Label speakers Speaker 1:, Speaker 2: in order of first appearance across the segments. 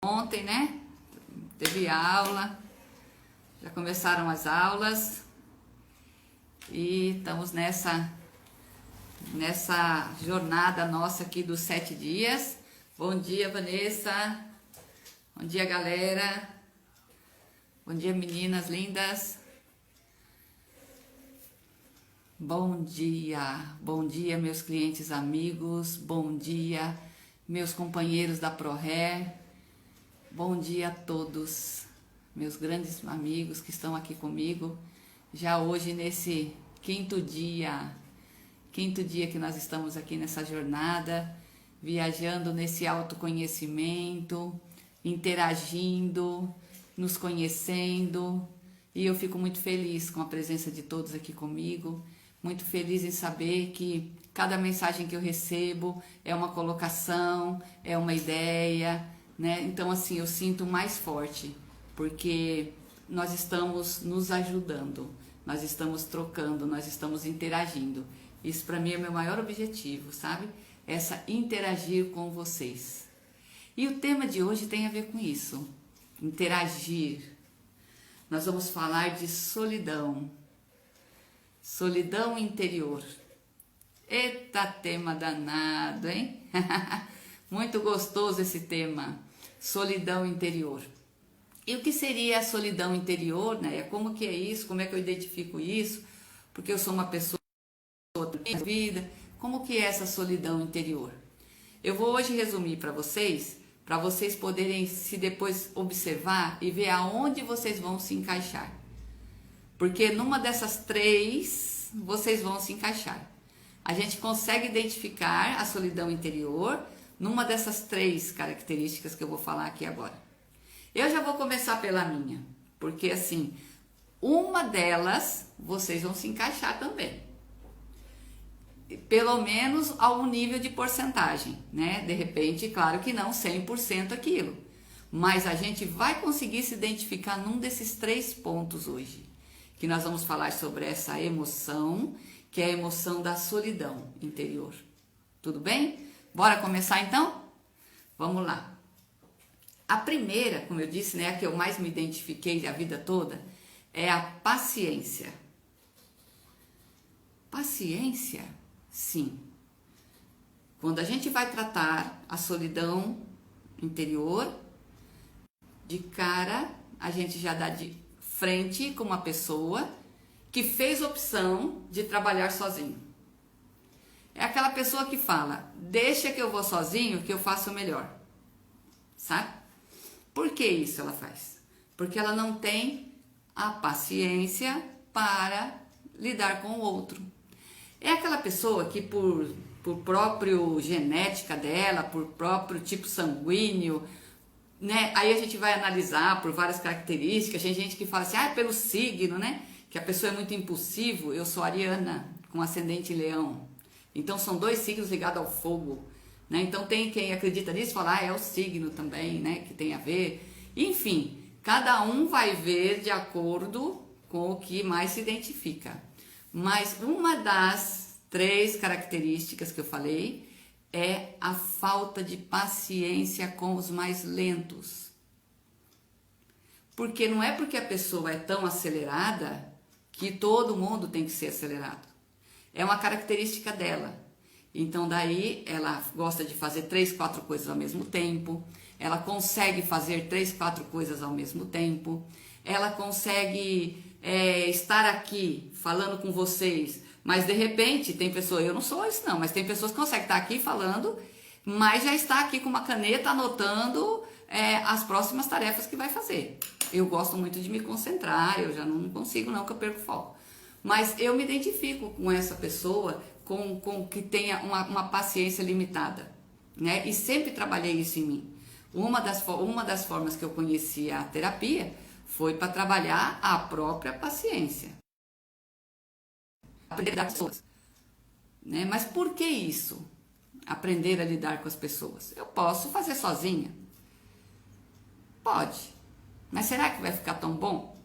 Speaker 1: Ontem, né? Teve aula, já começaram as aulas e estamos nessa jornada nossa aqui dos 7 dias. Bom dia, Vanessa. Bom dia, galera. Bom dia, meninas lindas. Bom dia, meus clientes amigos. Bom dia, meus companheiros da ProRé. Bom dia a todos, meus grandes amigos que estão aqui comigo, já hoje nesse quinto dia que nós estamos aqui nessa jornada, viajando nesse autoconhecimento, interagindo, nos conhecendo, e eu fico muito feliz com a presença de todos aqui comigo, muito feliz em saber que cada mensagem que eu recebo é uma colocação, é uma ideia, né? Então assim, eu sinto mais forte, porque nós estamos nos ajudando, nós estamos trocando, nós estamos interagindo. Isso para mim é o meu maior objetivo, sabe? Essa interagir com vocês. E o tema de hoje tem a ver com isso, interagir. Nós vamos falar de solidão, solidão interior. Eita, tema danado, hein? Muito gostoso esse tema, solidão interior. E o que seria a solidão interior, né? Como que é isso? Como é que eu identifico isso? Porque eu sou uma pessoa da vida. Como que é essa solidão interior? Eu vou hoje resumir para vocês poderem se depois observar e ver aonde vocês vão se encaixar. Porque numa dessas três, vocês vão se encaixar. A gente consegue identificar a solidão interior numa dessas três características que eu vou falar aqui agora. Eu já vou começar pela minha, porque assim, uma delas vocês vão se encaixar também. Pelo menos a um nível de porcentagem, né? De repente, claro que não 100% aquilo, mas a gente vai conseguir se identificar num desses três pontos hoje, que nós vamos falar sobre essa emoção, que é a emoção da solidão interior. Tudo bem? Bora começar então? Vamos lá. A primeira, como eu disse, né, a que eu mais me identifiquei a vida toda, é a paciência. Paciência? Sim. Quando a gente vai tratar a solidão interior, de cara, a gente já dá de frente com uma pessoa que fez opção de trabalhar sozinho. É aquela pessoa que fala, deixa que eu vou sozinho que eu faço melhor. Sabe? Por que isso ela faz? Porque ela não tem a paciência para lidar com o outro. É aquela pessoa que por próprio genética dela, por próprio tipo sanguíneo, né? Aí a gente vai analisar por várias características. Tem gente que fala assim, é pelo signo, né? Que a pessoa é muito impulsivo. Eu sou ariana, com ascendente em leão. Então são dois signos ligados ao fogo, né? Então tem quem acredita nisso e fala, é o signo também, né? Que tem a ver. Enfim, cada um vai ver de acordo com o que mais se identifica. Mas uma das três características que eu falei é a falta de paciência com os mais lentos. Porque não é porque a pessoa é tão acelerada que todo mundo tem que ser acelerado. É uma característica dela. Então daí ela gosta de fazer 3, 4 coisas ao mesmo tempo. Ela consegue fazer 3, 4 coisas ao mesmo tempo. Ela consegue estar aqui falando com vocês. Mas de repente tem pessoas, eu não sou isso não, mas tem pessoas que conseguem estar aqui falando, mas já está aqui com uma caneta anotando as próximas tarefas que vai fazer. Eu gosto muito de me concentrar, eu já não consigo não, que eu perco foco. Mas eu me identifico com essa pessoa com que tenha uma paciência limitada, né? E sempre trabalhei isso em mim. Uma das formas que eu conheci a terapia foi para trabalhar a própria paciência. Aprender a lidar com as pessoas, né? Mas por que isso? Aprender a lidar com as pessoas. Eu posso fazer sozinha? Pode. Mas será que vai ficar tão bom?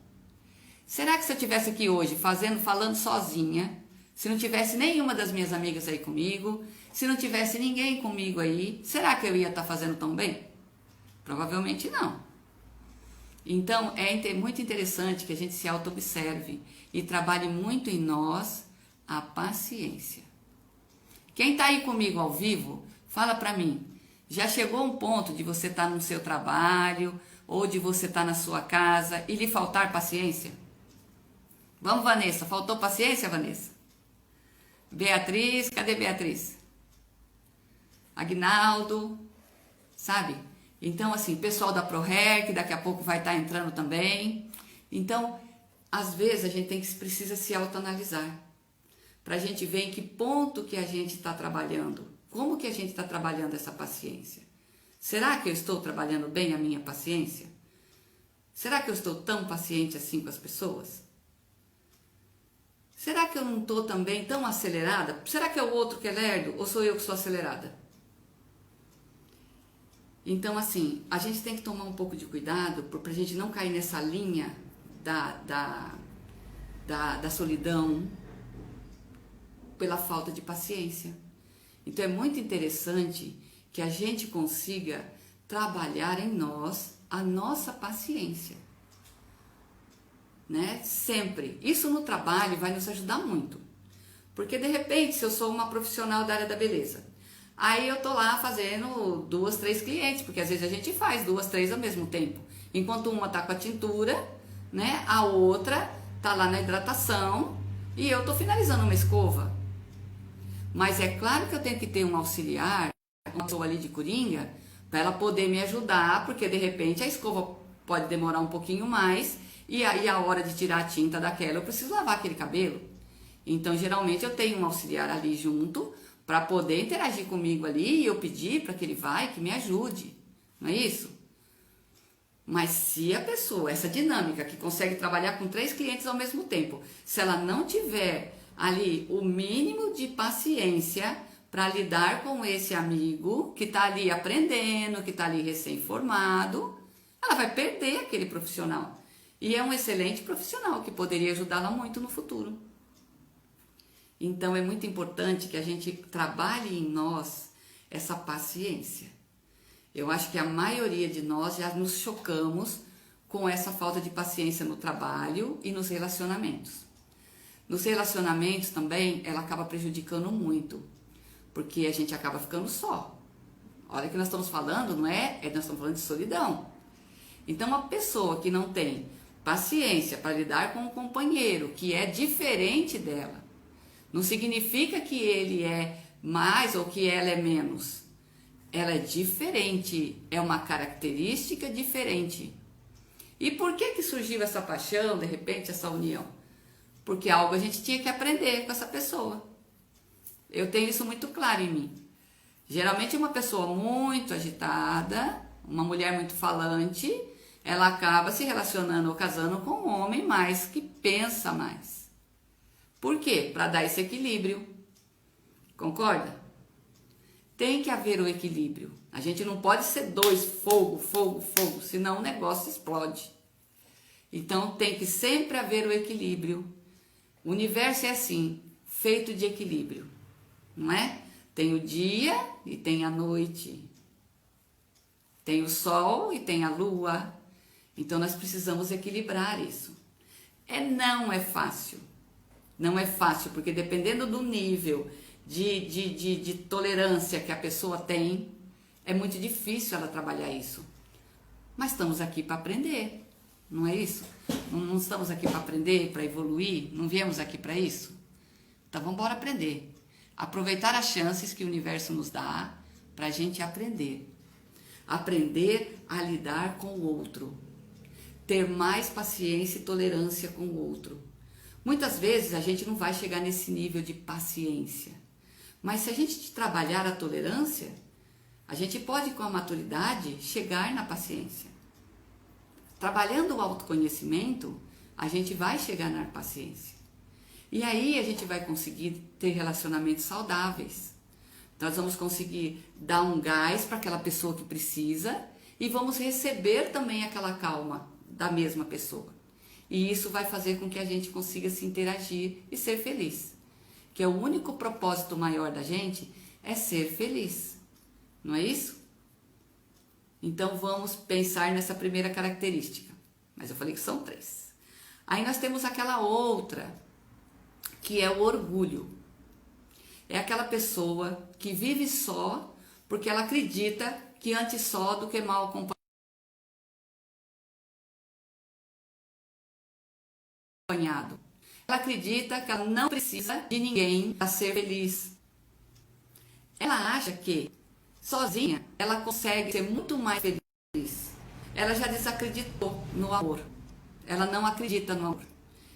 Speaker 1: Será que se eu estivesse aqui hoje falando sozinha, se não tivesse nenhuma das minhas amigas aí comigo, se não tivesse ninguém comigo aí, será que eu ia estar fazendo tão bem? Provavelmente não. Então, é muito interessante que a gente se auto-observe e trabalhe muito em nós a paciência. Quem está aí comigo ao vivo, fala para mim, já chegou um ponto de você estar no seu trabalho ou de você estar na sua casa e lhe faltar paciência? Vamos, Vanessa, faltou paciência, Vanessa? Beatriz, cadê Beatriz? Agnaldo, sabe? Então, assim, pessoal da ProRec, que daqui a pouco vai estar entrando também. Então, às vezes a gente precisa se autoanalisar, para a gente ver em que ponto que a gente está trabalhando, como que a gente está trabalhando essa paciência. Será que eu estou trabalhando bem a minha paciência? Será que eu estou tão paciente assim com as pessoas? Será que eu não estou também tão acelerada? Será que é o outro que é lerdo ou sou eu que sou acelerada? Então, assim, a gente tem que tomar um pouco de cuidado para a gente não cair nessa linha da solidão pela falta de paciência. Então, é muito interessante que a gente consiga trabalhar em nós a nossa paciência, né? Sempre. Isso no trabalho vai nos ajudar muito. Porque, de repente, se eu sou uma profissional da área da beleza, aí eu tô lá fazendo 2, 3 clientes, porque às vezes a gente faz 2, 3 ao mesmo tempo. Enquanto uma tá com a tintura, né? A outra tá lá na hidratação e eu tô finalizando uma escova. Mas é claro que eu tenho que ter um auxiliar, uma pessoa ali de coringa, para ela poder me ajudar, porque de repente a escova pode demorar um pouquinho mais e aí a hora de tirar a tinta daquela eu preciso lavar aquele cabelo. Então geralmente eu tenho um auxiliar ali junto para poder interagir comigo ali e eu pedir para que ele que me ajude, não é isso? Mas se a pessoa, essa dinâmica que consegue trabalhar com 3 clientes ao mesmo tempo, se ela não tiver ali o mínimo de paciência para lidar com esse amigo que está ali aprendendo, que está ali recém-formado, ela vai perder aquele profissional. E é um excelente profissional que poderia ajudá-la muito no futuro. Então é muito importante que a gente trabalhe em nós essa paciência. Eu acho que a maioria de nós já nos chocamos com essa falta de paciência no trabalho e nos relacionamentos. Nos relacionamentos também ela acaba prejudicando muito, porque a gente acaba ficando só. Olha que nós estamos falando, não é? Nós estamos falando de solidão. Então uma pessoa que não tem paciência para lidar com um companheiro que é diferente dela, não significa que ele é mais ou que ela é menos. Ela é diferente, é uma característica diferente. E por que surgiu essa paixão, de repente, essa união? Porque algo a gente tinha que aprender com essa pessoa. Eu tenho isso muito claro em mim. Geralmente uma pessoa muito agitada, uma mulher muito falante, ela acaba se relacionando ou casando com um homem mais que pensa mais. Por quê? Para dar esse equilíbrio. Concorda? Tem que haver o equilíbrio. A gente não pode ser 2 fogo, fogo, fogo, senão o negócio explode. Então tem que sempre haver o equilíbrio. O universo é assim, feito de equilíbrio, não é? Tem o dia e tem a noite. Tem o sol e tem a lua. Então nós precisamos equilibrar isso. Não é fácil. Não é fácil, porque dependendo do nível de tolerância que a pessoa tem, é muito difícil ela trabalhar isso. Mas estamos aqui para aprender, não é isso? Não estamos aqui para aprender, para evoluir, não viemos aqui para isso? Então vamos embora aprender. Aproveitar as chances que o universo nos dá para a gente aprender. Aprender a lidar com o outro. Ter mais paciência e tolerância com o outro. Muitas vezes a gente não vai chegar nesse nível de paciência. Mas se a gente trabalhar a tolerância, a gente pode, com a maturidade, chegar na paciência. Trabalhando o autoconhecimento, a gente vai chegar na paciência. E aí a gente vai conseguir ter relacionamentos saudáveis. Nós vamos conseguir dar um gás para aquela pessoa que precisa e vamos receber também aquela calma da mesma pessoa. E isso vai fazer com que a gente consiga se interagir e ser feliz. Que é o único propósito maior da gente é ser feliz. Não é isso? Então vamos pensar nessa primeira característica. Mas eu falei que são 3. Aí nós temos aquela outra, que é o orgulho. É aquela pessoa que vive só porque ela acredita que antes só do que mal acompanhado. Ela acredita que ela não precisa de ninguém para ser feliz. Ela acha que sozinha ela consegue ser muito mais feliz. Ela já desacreditou no amor. Ela não acredita no amor.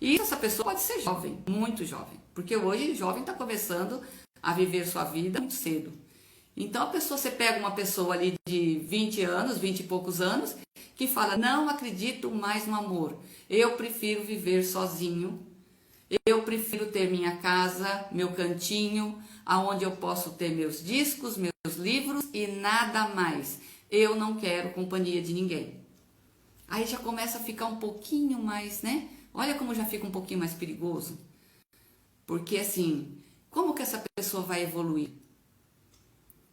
Speaker 1: E essa pessoa pode ser jovem, muito jovem. Porque hoje o jovem está começando a viver sua vida muito cedo. Então a pessoa, você pega uma pessoa ali de 20 anos, 20 e poucos anos, que fala, não acredito mais no amor. Eu prefiro viver sozinho. Eu prefiro ter minha casa, meu cantinho, aonde eu posso ter meus discos, meus livros e nada mais. Eu não quero companhia de ninguém. Aí já começa a ficar um pouquinho mais, né? Olha como já fica um pouquinho mais perigoso. Porque assim, como que essa pessoa vai evoluir?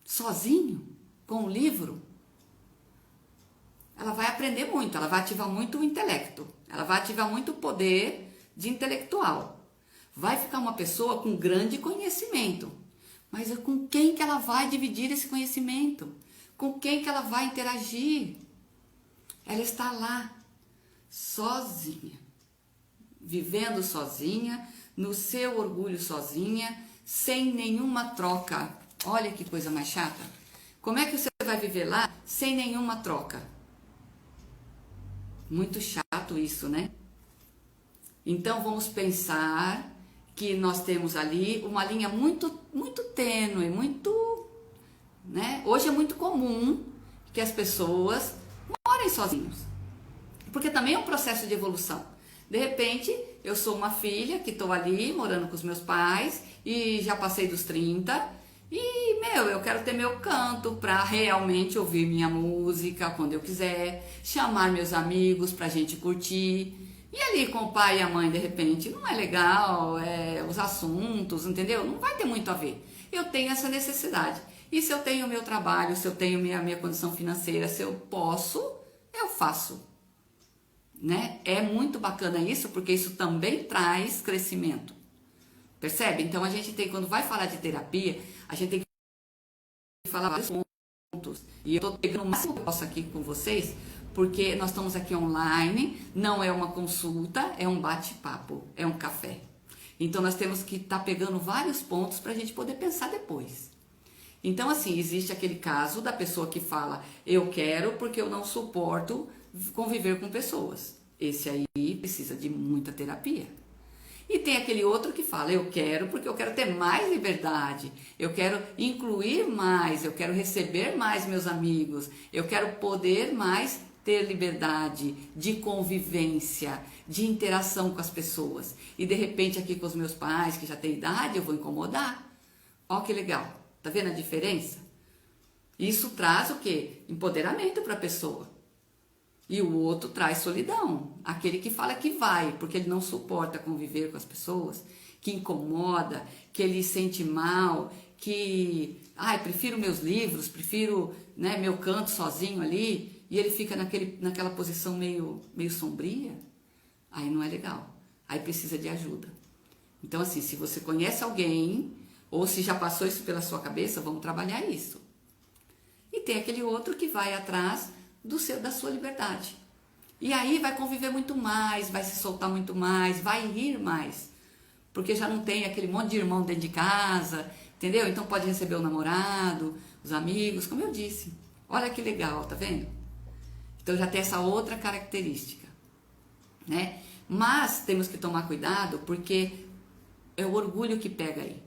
Speaker 1: Sozinho? Com um livro? Ela vai aprender muito, ela vai ativar muito o intelecto. Ela vai ativar muito o poder de intelectual. Vai ficar uma pessoa com grande conhecimento. Mas com quem que ela vai dividir esse conhecimento? Com quem que ela vai interagir? Ela está lá, sozinha, vivendo sozinha, no seu orgulho sozinha, sem nenhuma troca. Olha que coisa mais chata. Como é que você vai viver lá sem nenhuma troca? Muito chato isso, né? Então vamos pensar que nós temos ali uma linha muito tênue, né? Hoje é muito comum que as pessoas morem sozinhos, porque também é um processo de evolução. De repente, eu sou uma filha que estou ali morando com os meus pais e já passei dos 30 e, eu quero ter meu canto para realmente ouvir minha música quando eu quiser, chamar meus amigos para a gente curtir. E ali com o pai e a mãe, de repente, não é legal, os assuntos, entendeu? Não vai ter muito a ver. Eu tenho essa necessidade. E se eu tenho o meu trabalho, se eu tenho minha condição financeira, se eu posso, eu faço. Né? É muito bacana isso, porque isso também traz crescimento. Percebe? Então a gente tem, quando vai falar de terapia, a gente tem que falar vários pontos. E eu estou pegando o máximo que eu posso aqui com vocês, porque nós estamos aqui online, não é uma consulta, é um bate-papo, é um café. Então nós temos que estar pegando vários pontos para a gente poder pensar depois. Então assim, existe aquele caso da pessoa que fala, eu quero porque eu não suporto conviver com pessoas. Esse aí precisa de muita terapia. E tem aquele outro que fala, eu quero porque eu quero ter mais liberdade, eu quero incluir mais, eu quero receber mais meus amigos, eu quero poder mais ter liberdade de convivência, de interação com as pessoas. E de repente aqui com os meus pais, que já têm idade, eu vou incomodar. Ó que legal, tá vendo a diferença? Isso traz o quê? Empoderamento para a pessoa. E o outro traz solidão. Aquele que fala que vai, porque ele não suporta conviver com as pessoas, que incomoda, que ele sente mal, que, prefiro meus livros, prefiro, né, meu canto sozinho ali, e ele fica naquela posição meio sombria, aí não é legal. Aí precisa de ajuda. Então assim, se você conhece alguém, ou se já passou isso pela sua cabeça, vamos trabalhar isso. E tem aquele outro que vai atrás da sua liberdade. E aí vai conviver muito mais, vai se soltar muito mais, vai rir mais. Porque já não tem aquele monte de irmão dentro de casa, entendeu? Então pode receber o namorado, os amigos, como eu disse. Olha que legal, tá vendo? Então já tem essa outra característica, né? Mas temos que tomar cuidado porque é o orgulho que pega aí.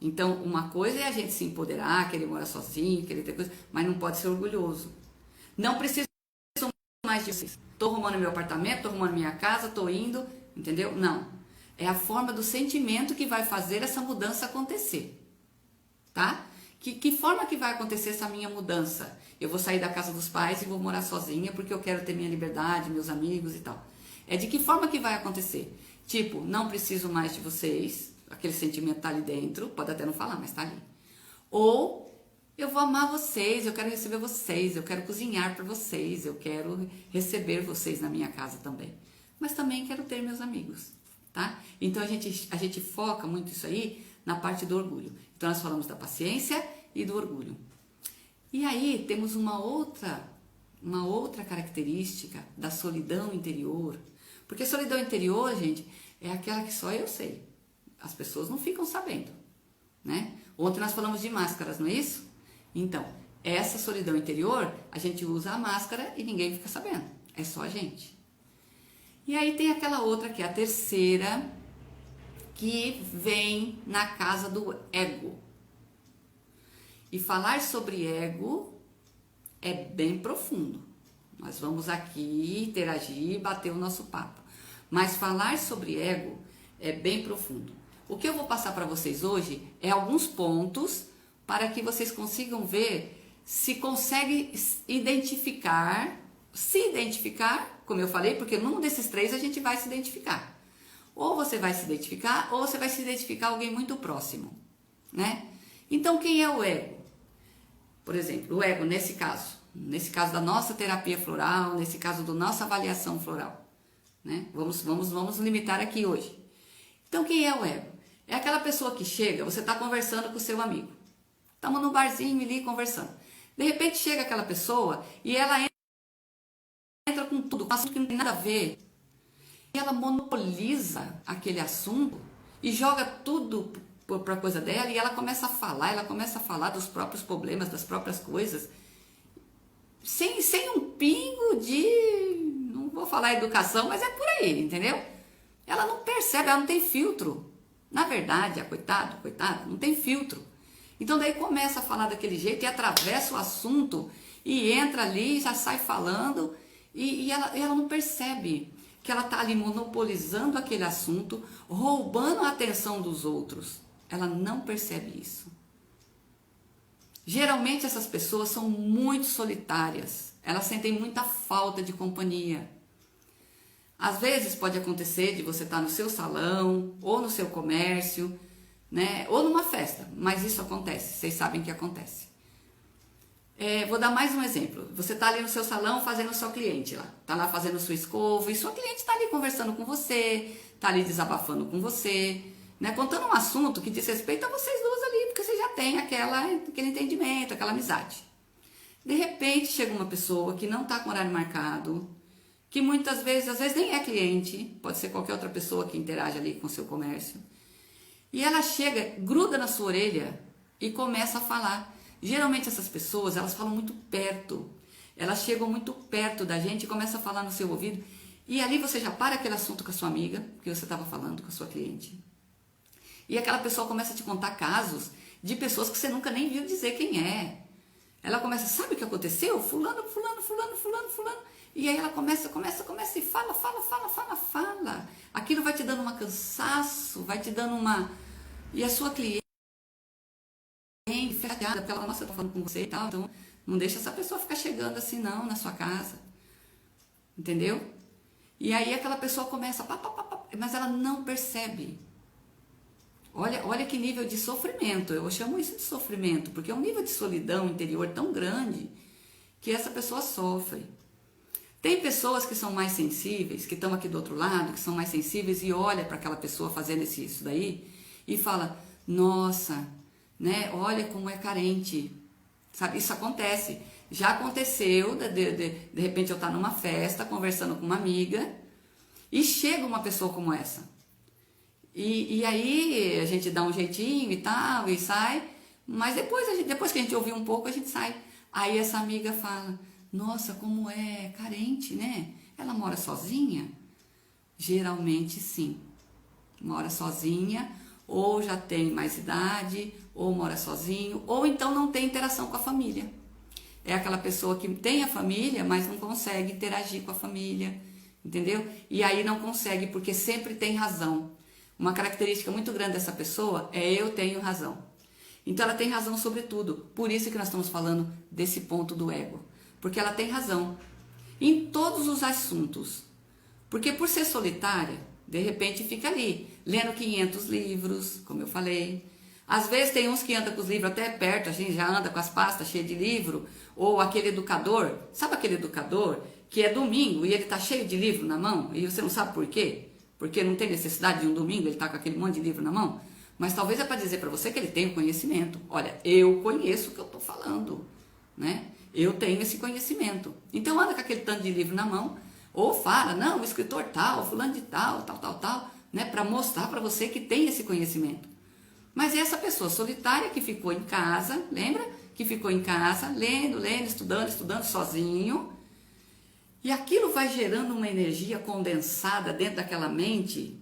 Speaker 1: Então uma coisa é a gente se empoderar, querer morar sozinho, querer ter coisa, mas não pode ser orgulhoso. Não preciso mais de vocês. Estou arrumando meu apartamento, estou arrumando minha casa, estou indo, entendeu? Não. É a forma do sentimento que vai fazer essa mudança acontecer. Tá? Que forma que vai acontecer essa minha mudança? Eu vou sair da casa dos pais e vou morar sozinha porque eu quero ter minha liberdade, meus amigos e tal. É de que forma que vai acontecer? Tipo, não preciso mais de vocês, aquele sentimento tá ali dentro, pode até não falar, mas tá ali. Ou Eu vou amar vocês, eu quero receber vocês, eu quero cozinhar para vocês, eu quero receber vocês na minha casa também. Mas também quero ter meus amigos, tá? Então a gente foca muito isso aí na parte do orgulho. Então nós falamos da paciência e do orgulho. E aí temos uma outra característica da solidão interior. Porque solidão interior, gente, é aquela que só eu sei. As pessoas não ficam sabendo, né? Ontem nós falamos de máscaras, não é isso? Então, essa solidão interior, a gente usa a máscara e ninguém fica sabendo. É só a gente. E aí tem aquela outra que é a terceira, que vem na casa do ego. E falar sobre ego é bem profundo. Nós vamos aqui interagir, bater o nosso papo. Mas falar sobre ego é bem profundo. O que eu vou passar para vocês hoje é alguns pontos para que vocês consigam ver se consegue identificar, como eu falei, porque num desses três a gente vai se identificar. Ou você vai se identificar, ou você vai se identificar alguém muito próximo, né? Então, quem é o ego? Por exemplo, o ego nesse caso da nossa terapia floral, nesse caso da nossa avaliação floral, né? Vamos limitar aqui hoje. Então, quem é o ego? É aquela pessoa que chega, você está conversando com o seu amigo. Estamos no barzinho ali conversando. De repente chega aquela pessoa e ela entra com tudo, com um assunto que não tem nada a ver. E ela monopoliza aquele assunto e joga tudo para a coisa dela e ela começa a falar dos próprios problemas, das próprias coisas, sem um pingo de, não vou falar educação, mas é por aí, entendeu? Ela não percebe, ela não tem filtro. Na verdade, a coitada, não tem filtro. Então daí começa a falar daquele jeito e atravessa o assunto e entra ali, já sai falando e ela não percebe que ela está ali monopolizando aquele assunto, roubando a atenção dos outros. Ela não percebe isso. Geralmente essas pessoas são muito solitárias, elas sentem muita falta de companhia. Às vezes pode acontecer de você estar no seu salão ou no seu comércio, né? Ou numa festa, mas isso acontece, vocês sabem que acontece. Vou dar mais um exemplo. Você está ali no seu salão fazendo o seu cliente lá, está lá fazendo sua escova e sua cliente está ali conversando com você, está ali desabafando com você, né? Contando um assunto que diz respeito a vocês duas ali, porque você já tem aquele entendimento, aquela amizade. De repente chega uma pessoa que não está com horário marcado, que muitas vezes, às vezes nem é cliente, pode ser qualquer outra pessoa que interage ali com o seu comércio. E ela chega, gruda na sua orelha e começa a falar. Geralmente essas pessoas, elas falam muito perto. Elas chegam muito perto da gente e começam a falar no seu ouvido. E ali você já para aquele assunto com a sua amiga, que você estava falando com a sua cliente. E aquela pessoa começa a te contar casos de pessoas que você nunca nem viu dizer quem é. Ela começa, sabe o que aconteceu? Fulano. E aí ela começa e fala. Aquilo vai te dando um cansaço, vai te dando uma... E a sua cliente fica chateada, porque ela, nossa, eu tô falando com você e tal, então não deixa essa pessoa ficar chegando assim não, na sua casa. Entendeu? E aí aquela pessoa começa, mas ela não percebe. Olha que nível de sofrimento, eu chamo isso de sofrimento, porque é um nível de solidão interior tão grande que essa pessoa sofre. Tem pessoas que são mais sensíveis, que estão aqui do outro lado, que são mais sensíveis e olha para aquela pessoa fazendo isso daí e fala, nossa, né, olha como é carente, sabe, isso acontece. Já aconteceu, de repente eu estar numa festa, conversando com uma amiga e chega uma pessoa como essa. E aí a gente dá um jeitinho e tal, e sai, mas depois que a gente ouvir um pouco, a gente sai. Aí essa amiga fala, nossa, como é carente, né? Ela mora sozinha? Geralmente sim. Mora sozinha, ou já tem mais idade, ou mora sozinho, ou então não tem interação com a família. É aquela pessoa que tem a família, mas não consegue interagir com a família, entendeu? E aí não consegue, porque sempre tem razão. Uma característica muito grande dessa pessoa é eu tenho razão. Então ela tem razão sobre tudo. Por isso que nós estamos falando desse ponto do ego. Porque ela tem razão em todos os assuntos. Porque por ser solitária, de repente fica ali, lendo 500 livros, como eu falei. Às vezes tem uns que andam com os livros até perto, a gente já anda com as pastas cheias de livro, ou aquele educador, sabe aquele educador que é domingo e ele tá cheio de livro na mão e você não sabe por quê? Porque não tem necessidade de um domingo ele tá com aquele monte de livro na mão, mas talvez é para dizer para você que ele tem o conhecimento. Olha, eu conheço o que eu tô falando, né? Eu tenho esse conhecimento. Então anda com aquele tanto de livro na mão, ou fala, não, o escritor tal, fulano de tal, né? Para mostrar para você que tem esse conhecimento. Mas é essa pessoa solitária que ficou em casa, lembra? Que ficou em casa, lendo, estudando sozinho. E aquilo vai gerando uma energia condensada dentro daquela mente,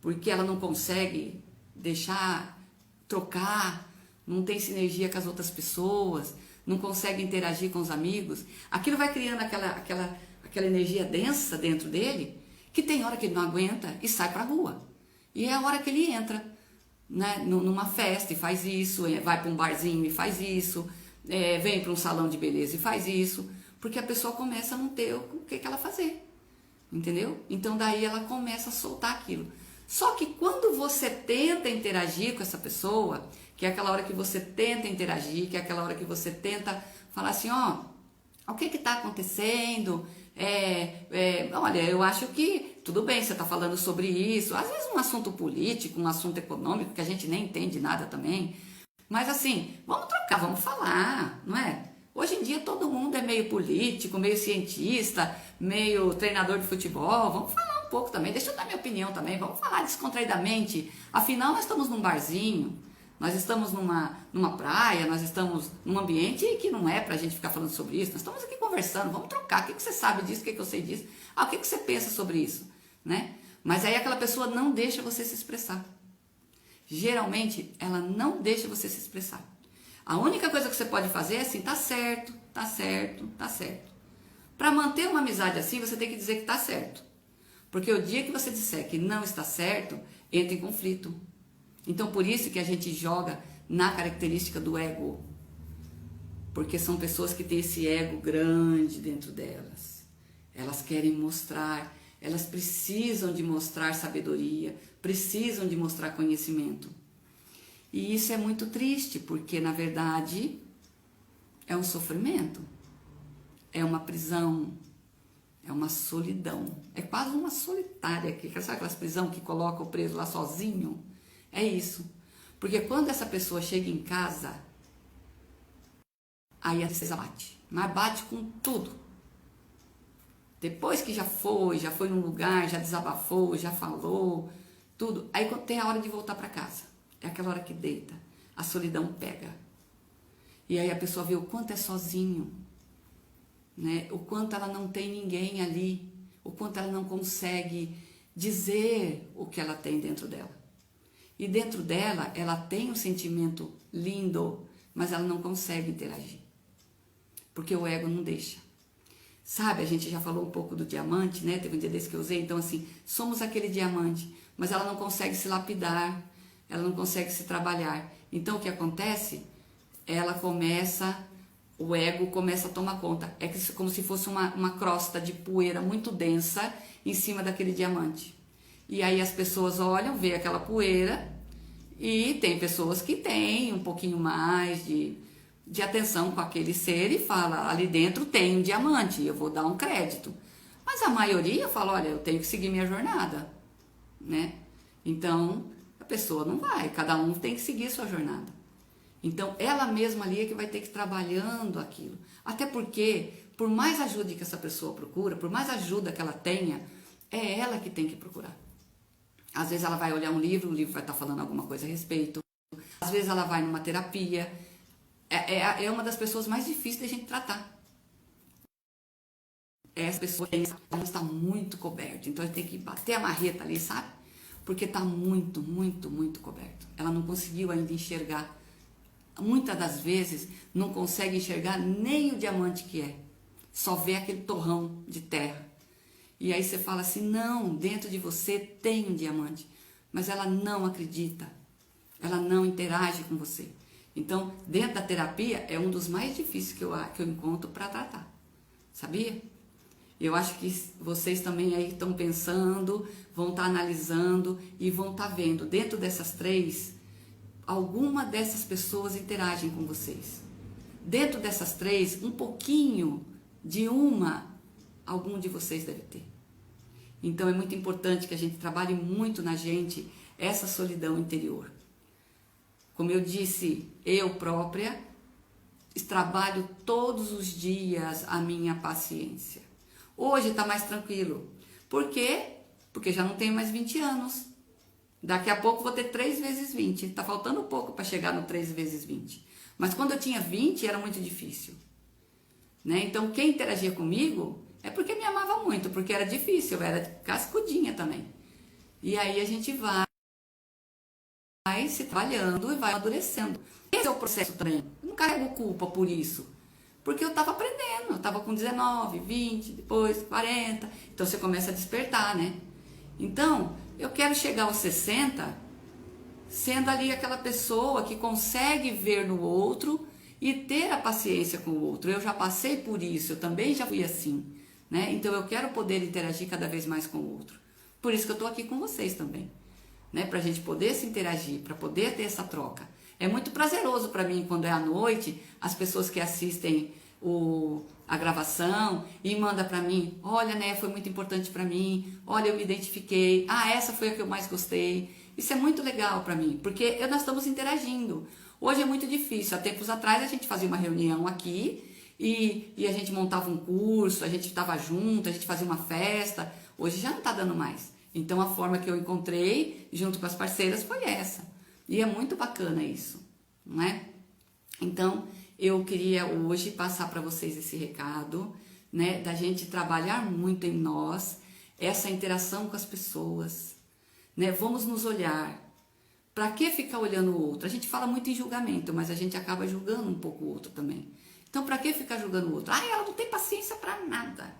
Speaker 1: porque ela não consegue deixar trocar, não tem sinergia com as outras pessoas, não consegue interagir com os amigos. Aquilo vai criando aquela energia densa dentro dele, que tem hora que ele não aguenta e sai para a rua. E é a hora que ele entra, né, numa festa e faz isso, vai para um barzinho e faz isso, vem para um salão de beleza e faz isso, porque a pessoa começa a não ter o que ela fazer, entendeu? Então daí ela começa a soltar aquilo. Só que quando você tenta interagir com essa pessoa, que é aquela hora que você tenta interagir, que é aquela hora que você tenta falar assim, ó, o que está acontecendo? Olha, eu acho que tudo bem, você está falando sobre isso, às vezes um assunto político, um assunto econômico, que a gente nem entende nada também, mas assim, vamos trocar, vamos falar, não é? Hoje em dia todo mundo é meio político, meio cientista, meio treinador de futebol, vamos falar um pouco também, deixa eu dar minha opinião também, vamos falar descontraidamente, afinal nós estamos num barzinho, nós estamos numa praia, nós estamos num ambiente que não é pra gente ficar falando sobre isso, nós estamos aqui conversando, vamos trocar, o que você sabe disso, o que eu sei disso, o que você pensa sobre isso, né? Mas aí aquela pessoa não deixa você se expressar. Geralmente, ela não deixa você se expressar. A única coisa que você pode fazer é assim, tá certo, tá certo, tá certo. Para manter uma amizade assim, você tem que dizer que tá certo. Porque o dia que você disser que não está certo, entra em conflito. Então, por isso que a gente joga na característica do ego. Porque são pessoas que têm esse ego grande dentro delas. Elas querem mostrar, elas precisam de mostrar sabedoria, precisam de mostrar conhecimento. E isso é muito triste, porque na verdade é um sofrimento, é uma prisão, é uma solidão, é quase uma solitária, sabe aquelas prisão que coloca o preso lá sozinho? É isso, porque quando essa pessoa chega em casa, aí a tristeza bate, mas bate com tudo. Depois que já foi num lugar, já desabafou, já falou, tudo, aí quando tem a hora de voltar para casa, é aquela hora que deita, a solidão pega. E aí a pessoa vê o quanto é sozinho, né? O quanto ela não tem ninguém ali, o quanto ela não consegue dizer o que ela tem dentro dela. E dentro dela, ela tem um sentimento lindo, mas ela não consegue interagir. Porque o ego não deixa. Sabe, a gente já falou um pouco do diamante, né? Teve um dia desse que eu usei, então assim, somos aquele diamante, mas ela não consegue se lapidar, ela não consegue se trabalhar. Então o que acontece? O ego começa a tomar conta. É como se fosse uma crosta de poeira muito densa em cima daquele diamante. E aí as pessoas olham, vê aquela poeira, e tem pessoas que têm um pouquinho mais de atenção com aquele ser e fala, ali dentro tem um diamante, eu vou dar um crédito. Mas a maioria fala, olha, eu tenho que seguir minha jornada, né? Então, a pessoa não vai, cada um tem que seguir sua jornada. Então, ela mesma ali é que vai ter que ir trabalhando aquilo. Até porque, por mais ajuda que essa pessoa procura, por mais ajuda que ela tenha, é ela que tem que procurar. Às vezes ela vai olhar um livro, o livro vai estar falando alguma coisa a respeito. Às vezes ela vai numa terapia. É uma das pessoas mais difíceis de a gente tratar. Essa pessoa está muito coberta, então a gente tem que bater a marreta ali, sabe? Porque está muito, muito, muito coberto. Ela não conseguiu ainda enxergar. Muitas das vezes não consegue enxergar nem o diamante que é. Só vê aquele torrão de terra. E aí você fala assim, não, dentro de você tem um diamante. Mas ela não acredita. Ela não interage com você. Então, dentro da terapia, é um dos mais difíceis que eu encontro para tratar. Sabia? Eu acho que vocês também aí estão pensando, vão estar analisando e vão estar vendo. Dentro dessas três, alguma dessas pessoas interagem com vocês. Dentro dessas 3, um pouquinho de algum de vocês deve ter. Então é muito importante que a gente trabalhe muito na gente essa solidão interior. Como eu disse, eu própria trabalho todos os dias a minha paciência. Hoje está mais tranquilo. Por quê? Porque já não tenho mais 20 anos. Daqui a pouco vou ter 3 vezes 20. Está faltando pouco para chegar no 3 vezes 20. Mas quando eu tinha 20 era muito difícil. Né? Então quem interagia comigo é porque me amava muito, porque era difícil, eu era cascudinha também. E aí a gente vai se trabalhando e vai amadurecendo. Esse é o processo também. Eu não carrego culpa por isso. Porque eu estava aprendendo, eu estava com 19, 20, depois 40. Então você começa a despertar, né? Então, eu quero chegar aos 60 sendo ali aquela pessoa que consegue ver no outro e ter a paciência com o outro. Eu já passei por isso, eu também já fui assim, né? Então eu quero poder interagir cada vez mais com o outro. Por isso que eu estou aqui com vocês também, né? Para a gente poder se interagir, para poder ter essa troca. É muito prazeroso para mim quando é à noite, as pessoas que assistem a gravação e manda para mim, olha, né, foi muito importante para mim, olha, eu me identifiquei, essa foi a que eu mais gostei. Isso é muito legal para mim, porque nós estamos interagindo. Hoje é muito difícil. Há tempos atrás a gente fazia uma reunião aqui e a gente montava um curso, a gente estava junto, a gente fazia uma festa. Hoje já não está dando mais. Então a forma que eu encontrei junto com as parceiras foi essa. E é muito bacana isso, não é? Então eu queria hoje passar para vocês esse recado, né, da gente trabalhar muito em nós, essa interação com as pessoas, né? Vamos nos olhar. Para que ficar olhando o outro? A gente fala muito em julgamento, mas a gente acaba julgando um pouco o outro também. Então, para que ficar julgando o outro? Ela não tem paciência para nada.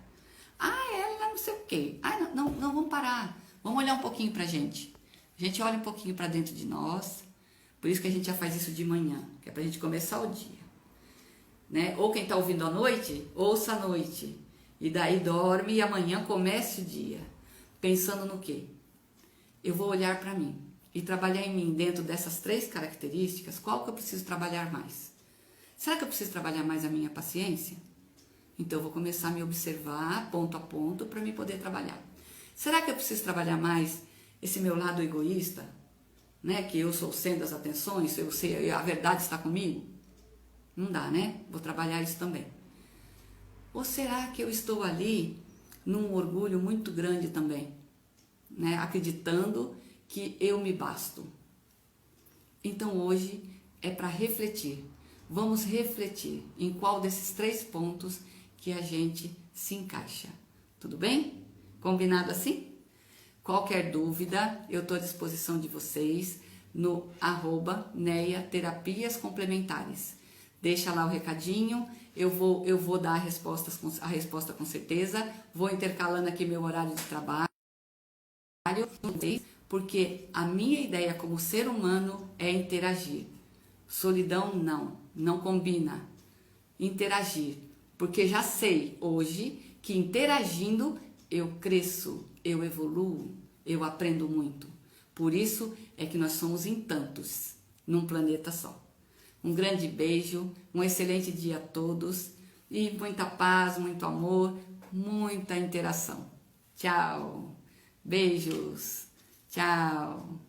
Speaker 1: Ela não sei o quê. Não, vamos parar. Vamos olhar um pouquinho para a gente. A gente olha um pouquinho para dentro de nós. Por isso que a gente já faz isso de manhã, que é para a gente começar o dia. Né? Ou quem está ouvindo à noite, ouça à noite. E daí dorme e amanhã comece o dia. Pensando no quê? Eu vou olhar para mim e trabalhar em mim dentro dessas 3 características. Qual que eu preciso trabalhar mais? Será que eu preciso trabalhar mais a minha paciência? Então eu vou começar a me observar ponto a ponto para me poder trabalhar. Será que eu preciso trabalhar mais esse meu lado egoísta? Né? Que eu sou o centro das atenções, eu sei, a verdade está comigo? Não dá, né? Vou trabalhar isso também. Ou será que eu estou ali num orgulho muito grande também? Né? Acreditando que eu me basto. Então hoje é para refletir. Vamos refletir em qual desses 3 pontos que a gente se encaixa. Tudo bem? Combinado assim? Qualquer dúvida, eu estou à disposição de vocês no @Neia Terapias Complementares. Deixa lá o recadinho, eu vou dar a resposta com certeza. Vou intercalando aqui meu horário de trabalho, porque a minha ideia como ser humano é interagir. Solidão não combina. Interagir, porque já sei hoje que interagindo eu cresço, eu evoluo, eu aprendo muito. Por isso é que nós somos em tantos, num planeta só. Um grande beijo, um excelente dia a todos e muita paz, muito amor, muita interação. Tchau. Beijos. Tchau.